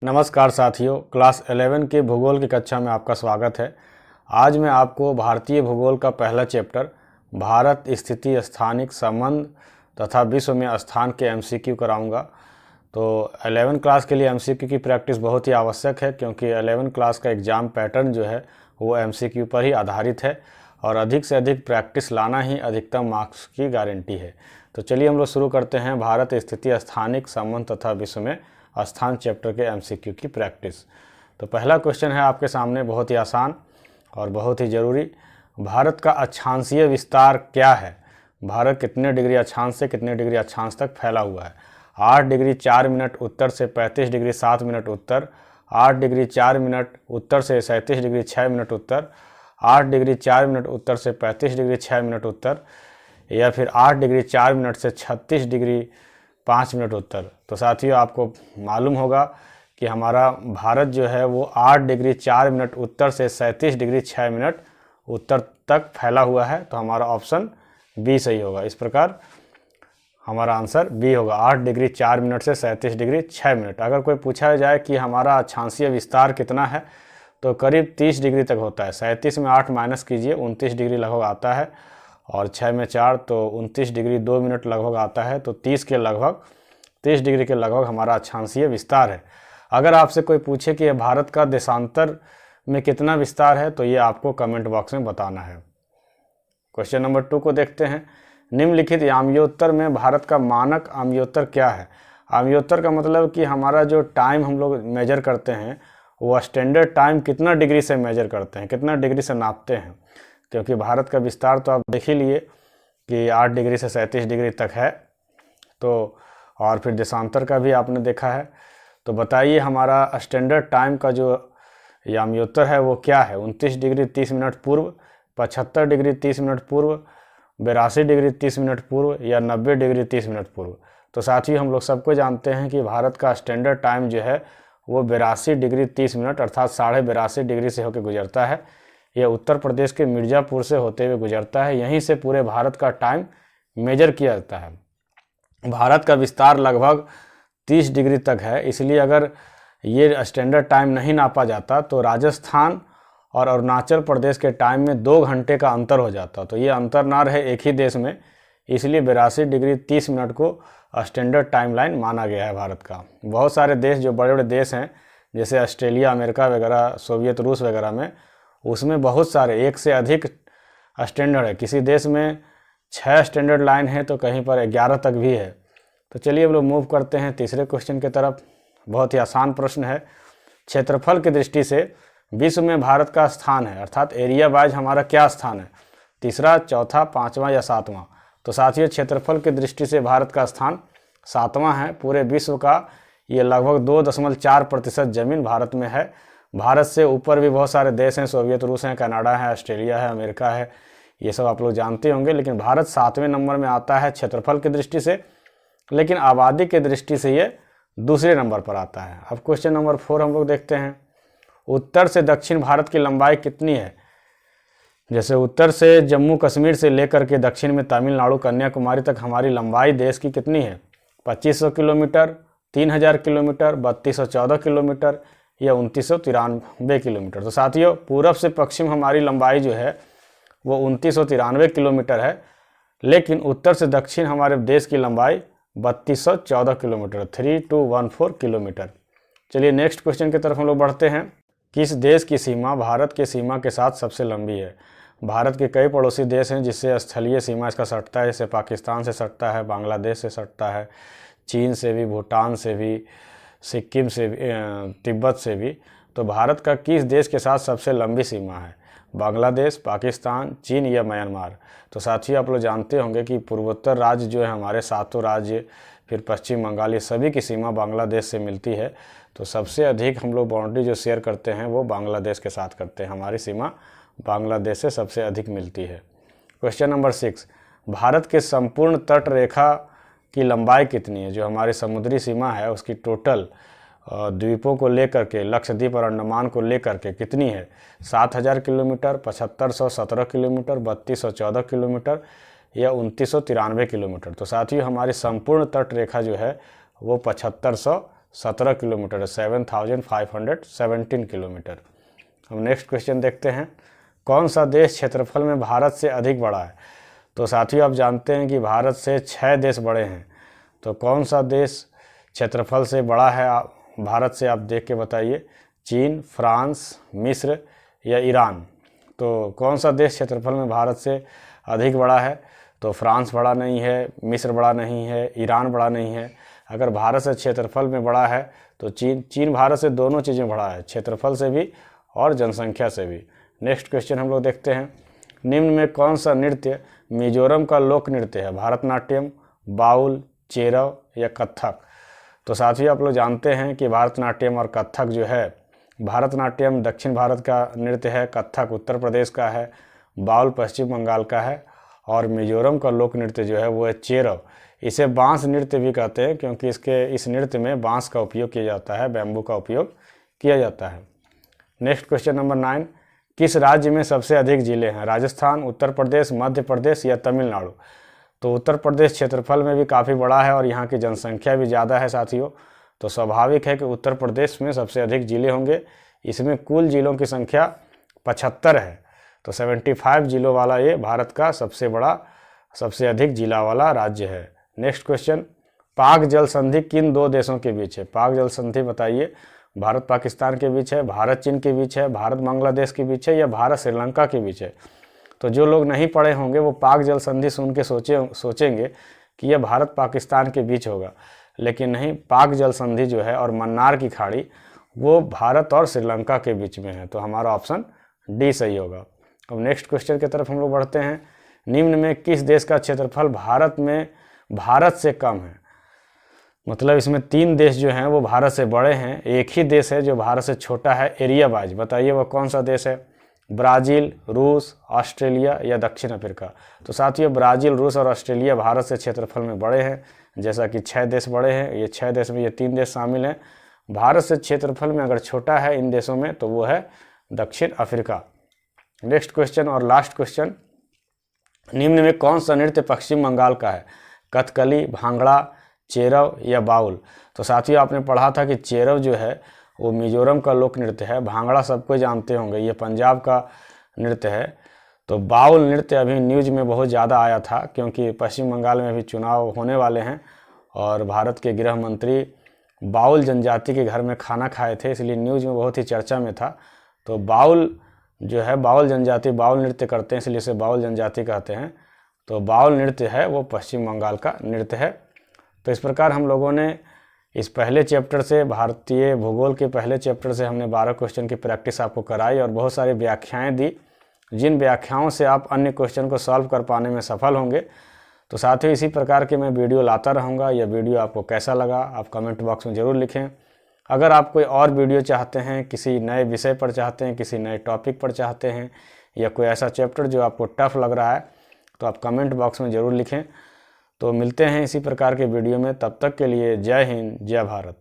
नमस्कार साथियों, क्लास 11 के भूगोल की कक्षा में आपका स्वागत है। आज मैं आपको भारतीय भूगोल का पहला चैप्टर भारत स्थिति, स्थानिक संबंध तथा विश्व में स्थान के एमसीक्यू कराऊंगा। तो 11 क्लास के लिए एमसीक्यू की प्रैक्टिस बहुत ही आवश्यक है, क्योंकि 11 क्लास का एग्ज़ाम पैटर्न जो है वो एमसीक्यू पर ही आधारित है और अधिक से अधिक प्रैक्टिस लाना ही अधिकतम मार्क्स की गारंटी है। तो चलिए हम लोग शुरू करते हैं भारत स्थिति, स्थानिक संबंध तथा विश्व में स्थान चैप्टर के एमसीक्यू की प्रैक्टिस। तो पहला क्वेश्चन है आपके सामने, बहुत ही आसान और बहुत ही ज़रूरी। भारत का अक्षांशीय विस्तार क्या है? भारत कितने डिग्री अक्षांश से कितने डिग्री अक्षांश तक फैला हुआ है? 8 डिग्री 4 मिनट उत्तर से 35 डिग्री 7 मिनट उत्तर, 8 डिग्री 4 मिनट उत्तर से 37 डिग्री 6 मिनट उत्तर, 8 डिग्री 4 मिनट उत्तर से 35 डिग्री 6 मिनट उत्तर, या फिर 8 डिग्री 4 मिनट से 36 डिग्री 5 मिनट उत्तर। तो साथियों, आपको मालूम होगा कि हमारा भारत जो है वो 8 डिग्री 4 मिनट उत्तर से 37 डिग्री 6 मिनट उत्तर तक फैला हुआ है। तो हमारा ऑप्शन बी सही होगा। इस प्रकार हमारा आंसर बी होगा, 8 डिग्री 4 मिनट से 37 डिग्री 6 मिनट। अगर कोई पूछा जाए कि हमारा अक्षांशीय विस्तार कितना है, तो करीब 30 डिग्री तक होता है। 37 में 8 माइनस कीजिए, 29 डिग्री लगभग आता है, और 6 में 4 तो 29 डिग्री 2 मिनट लगभग आता है। तो 30 डिग्री के लगभग हमारा अक्षांशीय विस्तार है। अगर आपसे कोई पूछे कि भारत का देशांतर में कितना विस्तार है, तो ये आपको कमेंट बॉक्स में बताना है। क्वेश्चन नंबर 2 को देखते हैं। निम्नलिखित आम्योत्तर में भारत का मानक आम्योत्तर क्या है? आम्योत्तर का मतलब कि हमारा जो टाइम हम लोग मेजर करते हैं वो स्टैंडर्ड टाइम कितना डिग्री से मेजर करते हैं, कितना डिग्री से नापते हैं। क्योंकि भारत का विस्तार तो आप देख ही लिए कि 8 डिग्री से 37 डिग्री तक है, तो और फिर देशांतर का भी आपने देखा है। तो बताइए हमारा स्टैंडर्ड टाइम का जो याम्योत्तर है वो क्या है? 29 डिग्री 30 मिनट पूर्व, 75 डिग्री 30 मिनट पूर्व, 82 डिग्री 30 मिनट पूर्व, या 90 डिग्री 30 मिनट पूर्व। तो साथियों, हम लोग सबको जानते हैं कि भारत का स्टैंडर्ड टाइम जो है वो 82 डिग्री 30 मिनट अर्थात 82.5 डिग्री से होकर गुजरता है। यह उत्तर प्रदेश के मिर्ज़ापुर से होते हुए गुजरता है। यहीं से पूरे भारत का टाइम मेजर किया जाता है। भारत का विस्तार लगभग 30 डिग्री तक है, इसलिए अगर ये स्टैंडर्ड टाइम नहीं नापा जाता तो राजस्थान और अरुणाचल प्रदेश के टाइम में 2 घंटे का अंतर हो जाता। तो ये अंतर ना रहे एक ही देश में, इसलिए 82 डिग्री 30 मिनट को स्टैंडर्ड टाइम लाइन माना गया है भारत का। बहुत सारे देश जो बड़े बड़े देश हैं, जैसे ऑस्ट्रेलिया, अमेरिका वगैरह, सोवियत रूस वगैरह में, उसमें बहुत सारे, एक से अधिक स्टैंडर्ड है। किसी देश में 6 स्टैंडर्ड लाइन है तो कहीं पर 11 तक भी है। तो चलिए हम लोग मूव करते हैं तीसरे क्वेश्चन की तरफ। बहुत ही आसान प्रश्न है। क्षेत्रफल की दृष्टि से विश्व में भारत का स्थान है, अर्थात एरिया वाइज हमारा क्या स्थान है? तीसरा, चौथा, पाँचवा या सातवां? तो साथियों, क्षेत्रफल की दृष्टि से भारत का स्थान 7वां है। पूरे विश्व का ये लगभग 2.4% जमीन भारत में है। भारत से ऊपर भी बहुत सारे देश हैं, सोवियत रूस हैं, कनाडा है, ऑस्ट्रेलिया है, अमेरिका है, ये सब आप लोग जानते होंगे। लेकिन भारत 7वें नंबर में आता है क्षेत्रफल की दृष्टि से, लेकिन आबादी की दृष्टि से ये दूसरे नंबर पर आता है। अब क्वेश्चन नंबर 4 हम लोग देखते हैं। उत्तर से दक्षिण भारत की लंबाई कितनी है? जैसे उत्तर से जम्मू कश्मीर से लेकर के दक्षिण में तमिलनाडु, कन्याकुमारी तक हमारी लंबाई देश की कितनी है? 2500 किलोमीटर, 3000 किलोमीटर, 3214 किलोमीटर, या 2993 किलोमीटर। तो साथियों, पूरब से पश्चिम हमारी लंबाई जो है वो 2993 किलोमीटर है, लेकिन उत्तर से दक्षिण हमारे देश की लंबाई 3214 किलोमीटर, 3214 किलोमीटर। चलिए नेक्स्ट क्वेश्चन की तरफ हम लोग बढ़ते हैं। किस देश की सीमा भारत के सीमा के साथ सबसे लंबी है? भारत के कई पड़ोसी देश हैं जिससे स्थलीय सीमा इसका सटता है। जैसे पाकिस्तान से सटता है, बांग्लादेश से सटता है, चीन से भी, भूटान से भी, सिक्किम से भी, तिब्बत से भी। तो भारत का किस देश के साथ सबसे लंबी सीमा है? बांग्लादेश, पाकिस्तान, चीन या म्यांमार? तो साथियों, आप लोग जानते होंगे कि पूर्वोत्तर राज्य जो है हमारे 7 राज्य, फिर पश्चिम बंगाल, ये सभी की सीमा बांग्लादेश से मिलती है। तो सबसे अधिक हम लोग बाउंड्री जो शेयर करते हैं वो बांग्लादेश के साथ करते हैं। हमारी सीमा बांग्लादेश से सबसे अधिक मिलती है। क्वेश्चन नंबर 6, भारत के संपूर्ण तट रेखा की लंबाई कितनी है? जो हमारी समुद्री सीमा है उसकी टोटल द्वीपों को लेकर के, लक्षद्वीप और अंडमान को लेकर के कितनी है? 7000 किलोमीटर, 7517 किलोमीटर, 3214 किलोमीटर, या 2993 किलोमीटर? तो साथियों, हमारी संपूर्ण तट रेखा जो है वो 7500 17 किलोमीटर है, 7517 किलोमीटर। हम नेक्स्ट क्वेश्चन देखते हैं, कौन सा देश क्षेत्रफल में भारत से अधिक बड़ा है? तो साथियों आप जानते हैं कि भारत से 6 देश बड़े हैं, तो कौन सा देश क्षेत्रफल से बड़ा है भारत से, आप देख के बताइए। चीन, फ्रांस, मिस्र या ईरान? तो कौन सा देश क्षेत्रफल में भारत से अधिक बड़ा है? तो फ्रांस बड़ा नहीं है, मिस्र बड़ा नहीं है, ईरान बड़ा नहीं है। अगर भारत से क्षेत्रफल में बड़ा है तो चीन भारत से दोनों चीज़ें बड़ा है, क्षेत्रफल से भी और जनसंख्या से भी। नेक्स्ट क्वेश्चन हम लोग देखते हैं, निम्न में कौन सा नृत्य मिजोरम का लोक नृत्य है? भरतनाट्यम, बाउल, चेरव या कथक? तो साथियों आप लोग जानते हैं कि भरतनाट्यम और कथक जो है, भरतनाट्यम दक्षिण भारत का नृत्य है, कथक उत्तर प्रदेश का है, बाउल पश्चिम बंगाल का है और मिजोरम का लोक नृत्य जो है वो है चेरव। इसे बांस नृत्य भी कहते हैं क्योंकि इस नृत्य में बांस का उपयोग किया जाता है, बैम्बू का उपयोग किया जाता है। नेक्स्ट क्वेश्चन नंबर 9, किस राज्य में सबसे अधिक जिले हैं? राजस्थान, उत्तर प्रदेश, मध्य प्रदेश या तमिलनाडु? तो उत्तर प्रदेश क्षेत्रफल में भी काफ़ी बड़ा है और यहाँ की जनसंख्या भी ज़्यादा है साथियों, तो स्वाभाविक है कि उत्तर प्रदेश में सबसे अधिक जिले होंगे। इसमें कुल जिलों की संख्या 75 है, तो 75 जिलों वाला ये भारत का सबसे बड़ा, सबसे अधिक जिला वाला राज्य है। नेक्स्ट क्वेश्चन, पाक जल संधि किन 2 देशों के बीच है? पाक जल संधि बताइए, भारत पाकिस्तान के बीच है, भारत चीन के बीच है, भारत बांग्लादेश के बीच है या भारत श्रीलंका के बीच है? तो जो लोग नहीं पढ़े होंगे वो पाक जल संधि सुन के सोचेंगे कि यह भारत पाकिस्तान के बीच होगा, लेकिन नहीं, पाक जल संधि जो है और मन्नार की खाड़ी वो भारत और श्रीलंका के बीच में है, तो हमारा ऑप्शन डी सही होगा। अब नेक्स्ट क्वेश्चन की तरफ हम लोग बढ़ते हैं, निम्न में किस देश का क्षेत्रफल भारत से कम है? मतलब इसमें 3 देश जो हैं वो भारत से बड़े हैं, एक ही देश है जो भारत से छोटा है एरिया वाइज, बताइए वह कौन सा देश है? ब्राज़ील, रूस, ऑस्ट्रेलिया या दक्षिण अफ्रीका? तो साथियों ब्राज़ील, रूस और ऑस्ट्रेलिया भारत से क्षेत्रफल में बड़े हैं, जैसा कि 6 देश बड़े हैं, ये 6 देश में ये 3 देश शामिल हैं। भारत से क्षेत्रफल में अगर छोटा है इन देशों में तो वो है दक्षिण अफ्रीका। नेक्स्ट क्वेश्चन और लास्ट क्वेश्चन, निम्न में कौन सा नृत्य पश्चिम बंगाल का है? कथकली, भांगड़ा, चेरव या बाउल? तो साथियों आपने पढ़ा था कि चेरव जो है वो मिजोरम का लोक नृत्य है, भांगड़ा सबको जानते होंगे ये पंजाब का नृत्य है। तो बाउल नृत्य अभी न्यूज़ में बहुत ज़्यादा आया था क्योंकि पश्चिम बंगाल में भी चुनाव होने वाले हैं और भारत के गृह मंत्री बाउल जनजाति के घर में खाना खाए थे, इसलिए न्यूज़ में बहुत ही चर्चा में था। तो बाउल जो है, बाउल जनजाति बाउल नृत्य करते हैं, इसलिए इसे बाउल जनजाति कहते हैं। तो बाउल नृत्य है वो पश्चिम बंगाल का नृत्य है। तो इस प्रकार हम लोगों ने इस पहले चैप्टर से, भारतीय भूगोल के पहले चैप्टर से हमने 12 क्वेश्चन की प्रैक्टिस आपको कराई और बहुत सारी व्याख्याएं दी, जिन व्याख्याओं से आप अन्य क्वेश्चन को सॉल्व कर पाने में सफल होंगे। तो साथ ही इसी प्रकार के मैं वीडियो लाता रहूँगा। यह वीडियो आपको कैसा लगा आप कमेंट बॉक्स में ज़रूर लिखें। अगर आप कोई और वीडियो चाहते हैं, किसी नए विषय पर चाहते हैं, किसी नए टॉपिक पर चाहते हैं या कोई ऐसा चैप्टर जो आपको टफ लग रहा है, तो आप कमेंट बॉक्स में ज़रूर लिखें। तो मिलते हैं इसी प्रकार के वीडियो में, तब तक के लिए जय हिंद, जय भारत।